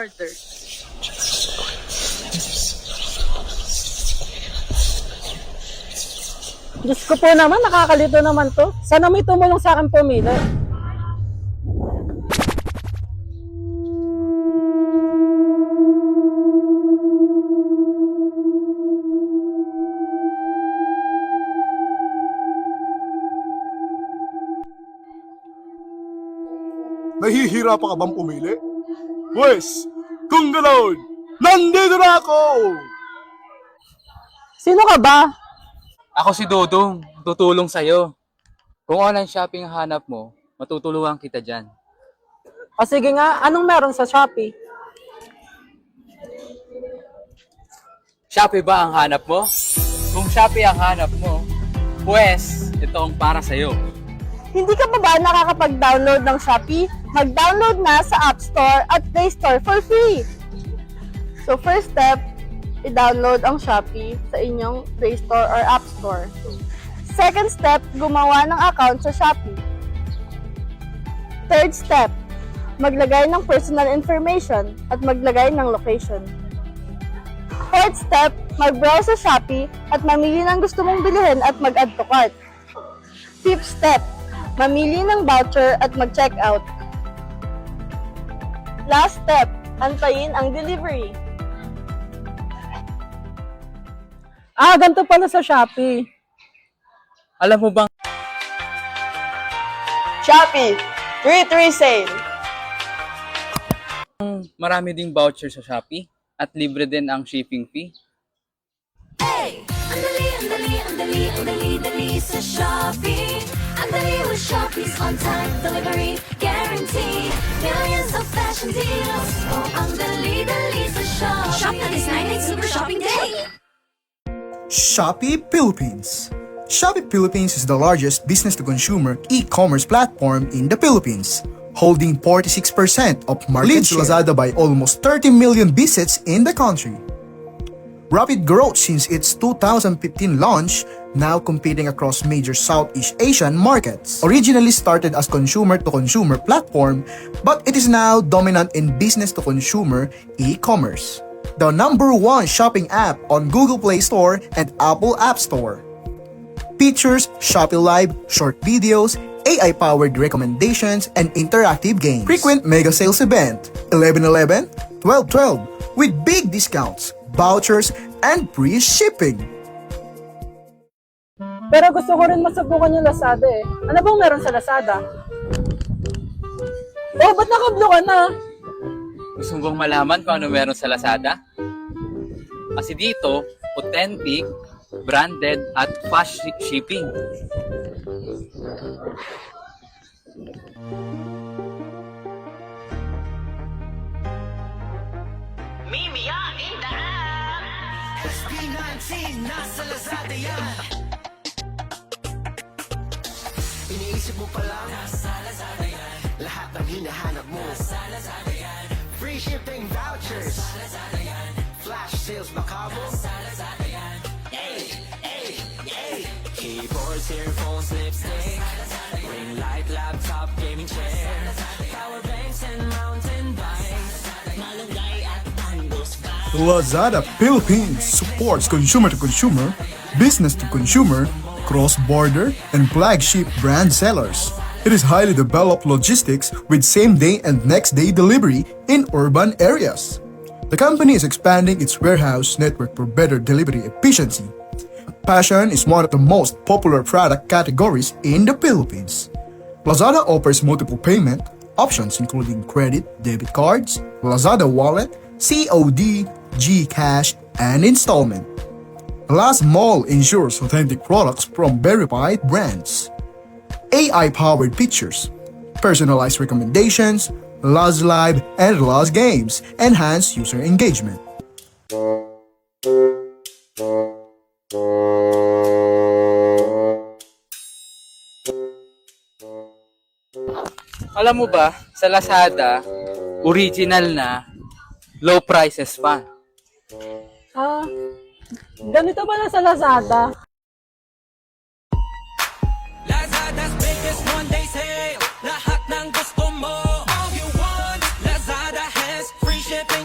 order. Diyos ko po naman, nakakalito naman to. Sana may tumulong sa akin pumili. Nahihirapan ka bang pumili? Pwes, kung ganoon, nandito na ako! Sino ka ba? Ako si Dodong, tutulong sa'yo. Kung online shopping ang hanap mo, matutulungan kita dyan. O sige nga, anong meron sa Shopee? Shopee ba ang hanap mo? Kung Shopee ang hanap mo, pues, ito ang para sa'yo. Hindi ka pa ba nakakapag-download ng Shopee? Mag-download na sa App Store at Play Store for free! So first step, i-download ang Shopee sa inyong Play Store or App Store. Second step, gumawa ng account sa Shopee. Third step, maglagay ng personal information at maglagay ng location. Fourth step, mag-browse sa Shopee at mamili ng gusto mong bilhin at mag-add to cart. Fifth step, mamili ng voucher at mag-checkout. Last step, antayin ang delivery. Ganito pala sa Shopee. Alam mo bang Shopee, 3-3 sale. marami ding voucher sa Shopee at libre din ang shipping fee? Hey! Ang dali sa Shopee. Ang dali with Shopee's on-time delivery guarantee. Millions of fashion deals. Oh, ang dali sa Shopee. Shop na this 9-8 Super Shopping Day. Shopee Philippines. Shopee Philippines is the largest business-to-consumer e-commerce platform in the Philippines, holding 46% of market share. Leads Lazada by almost 30 million visits in the country. Rapid growth since its 2015 launch, now competing across major Southeast Asian markets. Originally started as consumer-to-consumer platform, but it is now dominant in business-to-consumer e-commerce. The #1 shopping app on Google Play Store and Apple App Store. Features Shopee Live, short videos, AI-powered recommendations, and interactive games. Frequent mega sales event, 11/11, 12/12, with big discounts, vouchers, and free shipping. Pero gusto ko rin masubukan yung Lazada eh. Ano bang meron sa Lazada? Oh, ba't naka-blue ka na? Gusto mo bang malaman kung ano meron sa Lazada? Kasi dito, authentic, branded, at fast shipping. Mimia in the app! SB19, nasa Lazada yan! Iniisip mo pa lang, nasa Lazada yan. Lahat ng hinahanap mo, nasa Lazada yan. Free shipping vouchers, nasa Lazada yan. Flash sales makabo, nasa Lazada yan. Keyboards, earphones, lipstick, ring light, laptop, gaming chair, power banks and mountain bikes, malunggay at mangoes pa. Lazada Philippines supports consumer-to-consumer, business-to-consumer, cross-border, and flagship brand sellers. It is highly developed logistics with same-day and next-day delivery in urban areas. The company is expanding its warehouse network for better delivery efficiency. Fashion is one of the most popular product categories in the Philippines. Lazada offers multiple payment options including credit, debit cards, Lazada Wallet, COD, GCash, and installment. Last Mall ensures authentic products from verified brands. AI-powered features, personalized recommendations, Laz Live, and Laz Games enhance user engagement. Alam mo ba, sa Lazada, original na, low prices pa. Ganito pala sa Lazada. Lazada's biggest one-day sale. Lahat ng gusto mo, all you want. Lazada has free shipping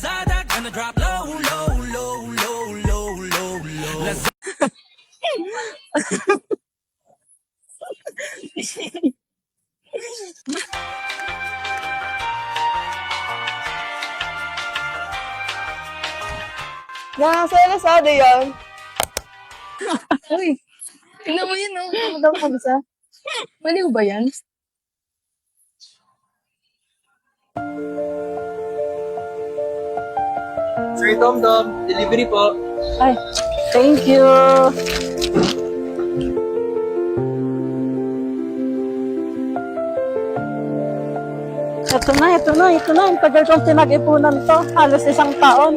Lazada gonna drop low, low, low, low, low, low, low. Nasa Lazada yan. Uy, tingnan mo yun, oh. Ano daw kabisa? Maliw ba yan? Sir Tom, delivery po. Ay, thank you. Ito na. Ang tagal kong pinag-ipunan to. Halos 1 taon.